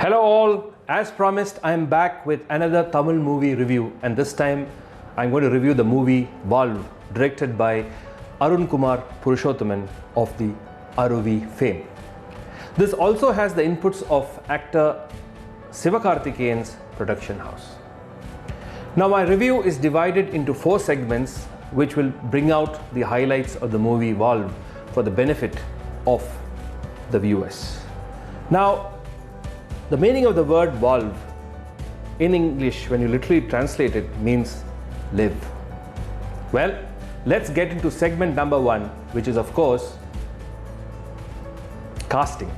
Hello all, as promised I am back with another Tamil movie review, and this time I'm going to review the movie VAAZHL, directed by Arun Purushothaman of the Aruvi fame. This also has the inputs of actor SIVAKARTHIKEYAN's production house. Now my review is divided into 4 segments which will bring out the highlights of the movie VAAZHL for the benefit of the viewers. Now, the meaning of the word VAAZHL in English, when you literally translate it, means live. Well, let's get into segment number 1, which is of course casting.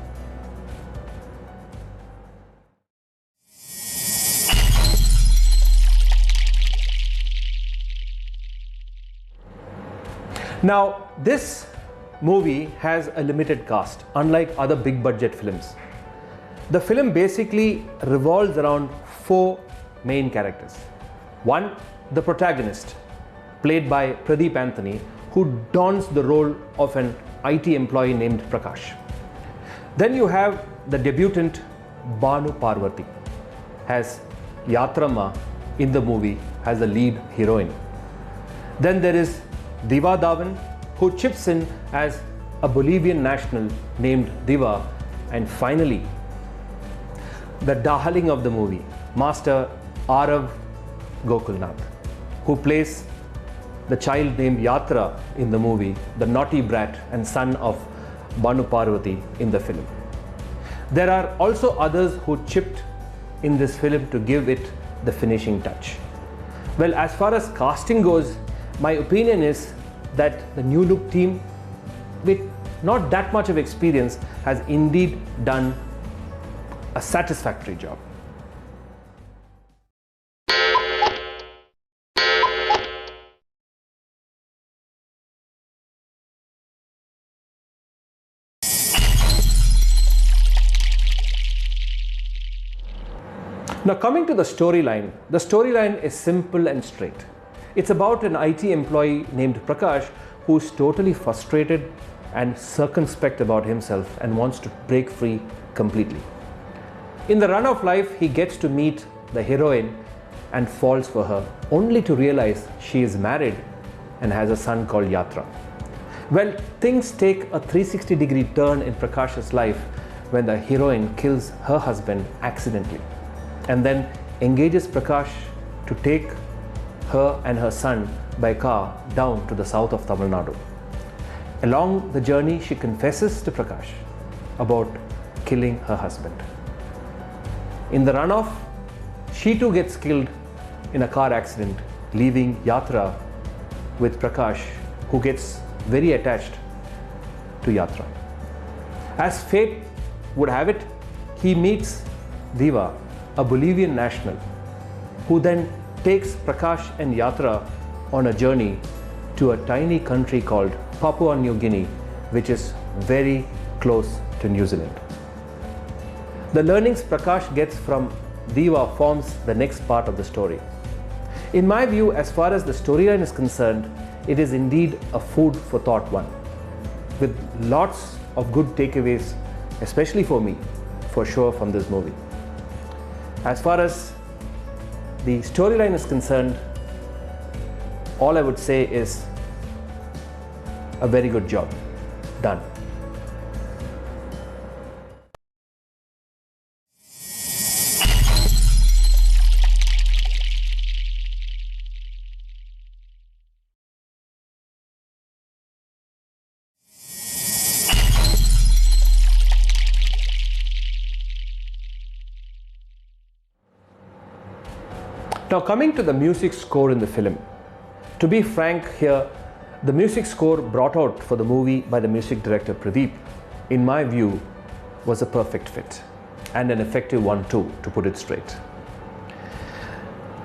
Now, this movie has a limited cast, unlike other big budget films. The film basically revolves around 4 main characters. One, the protagonist, played by Pradeep Anthony, who dons the role of an IT employee named Prakash. Then you have the debutant Banu Parvati as Yatramma in the movie as the lead heroine. Then there is Diva Dhawan, who chips in as a Bolivian national named Diva. And finally, the darling of the movie, Master Arav Gokulnath, who plays the child named Yatra in the movie, the naughty brat and son of Banu Parvati in the film. There are also others who chipped in this film to give it the finishing touch. Well, as far as casting goes, my opinion is that the new look team with not that much of experience has indeed done a satisfactory job. Now, coming to the storyline is simple and straight. It's about an IT employee named Prakash who's totally frustrated and circumspect about himself and wants to break free completely. In the run of life, he gets to meet the heroine and falls for her, only to realize she is married and has a son called Yatra. Well, things take a 360-degree turn in Prakash's life when the heroine kills her husband accidentally and then engages Prakash to take her and her son by car down to the south of Tamil Nadu. Along the journey, she confesses to Prakash about killing her husband. In the runoff, she too gets killed in a car accident, leaving Yatra with Prakash, who gets very attached to Yatra. As fate would have it, he meets Diva, a Bolivian national, who then takes Prakash and Yatra on a journey to a tiny country called Papua New Guinea, which is very close to New Zealand. The learnings Prakash gets from Diva forms the next part of the story. In my view, as far as the storyline is concerned, it is indeed a food for thought one, with lots of good takeaways, especially for me, for sure, from this movie. As far as the storyline is concerned, all I would say is a very good job done. Now, coming to the music score in the film, to be frank here, the music score brought out for the movie by the music director Pradeep, in my view, was a perfect fit and an effective one too, to put it straight.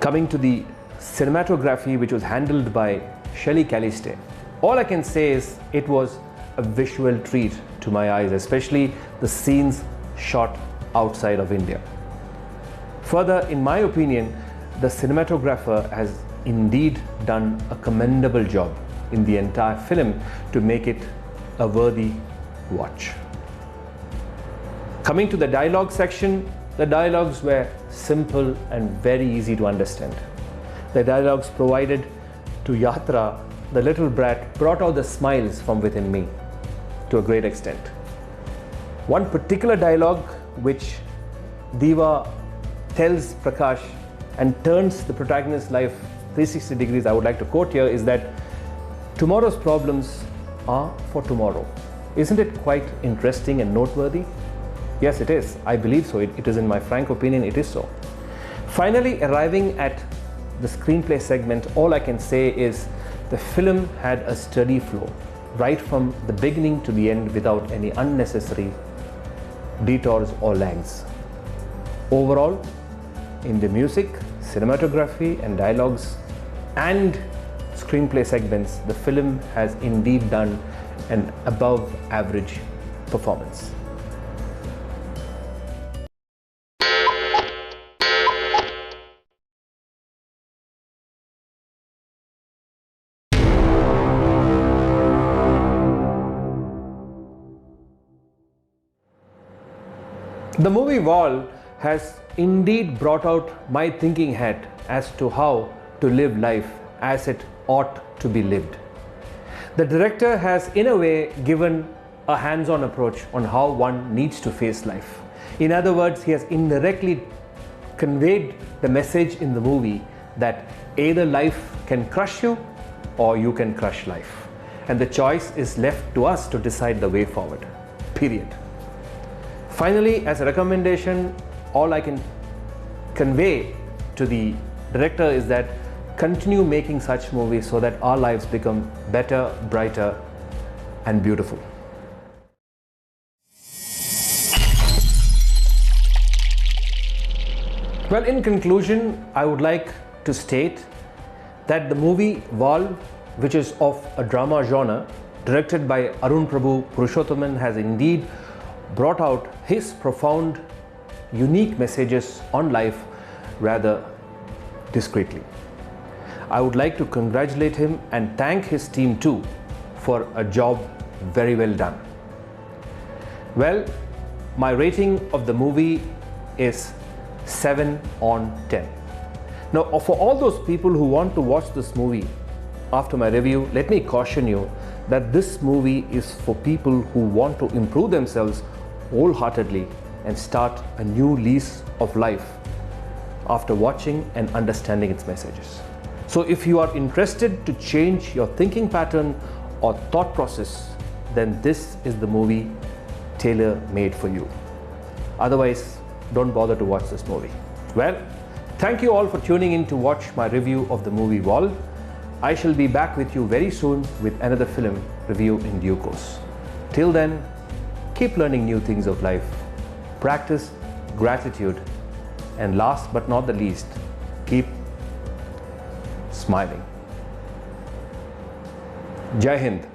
Coming to the cinematography, which was handled by Shelly Caliste, all I can say is it was a visual treat to my eyes, especially the scenes shot outside of India. Further, in my opinion, the cinematographer has indeed done a commendable job in the entire film to make it a worthy watch. Coming to the dialogue section, The dialogues were simple and very easy to understand. The dialogues provided to Yatra, the little brat, brought out the smiles from within me to a great extent. One particular dialogue which Diva tells Prakash and turns the protagonist's life 360 degrees, I would like to quote here, is that tomorrow's problems are for tomorrow. Isn't it quite interesting and noteworthy? Yes, it is. I believe so. It is, in my frank opinion, it is so. Finally, arriving at the screenplay segment, all I can say is the film had a steady flow, right from the beginning to the end, without any unnecessary detours or lags. Overall, in the music, cinematography and dialogues and screenplay segments, the film has indeed done an above average performance. The movie VAAZHL has indeed brought out my thinking hat as to how to live life as it ought to be lived. The director has, in a way, given a hands-on approach on how one needs to face life. In other words, he has indirectly conveyed the message in the movie that either life can crush you or you can crush life. And the choice is left to us to decide the way forward. Period. Finally, as a recommendation, all I can convey to the director is that continue making such movies so that our lives become better, brighter, and beautiful. Well, in conclusion, I would like to state that the movie VAAZHL, which is of a drama genre, directed by Arun Prabu Purushothaman, has indeed brought out his profound, unique messages on life rather discreetly. I would like to congratulate him and thank his team too for a job very well done. Well, my rating of the movie is 7 on 10. Now, for all those people who want to watch this movie after my review, let me caution you that this movie is for people who want to improve themselves wholeheartedly and start a new lease of life after watching and understanding its messages. So if you are interested to change your thinking pattern or thought process, then this is the movie tailor-made for you. Otherwise, don't bother to watch this movie. Well, thank you all for tuning in to watch my review of the movie VAAZHL. I shall be back with you very soon with another film review in due course. Till then, keep learning new things of life, practice gratitude, and last but not the least, keep smiling. Jai Hind.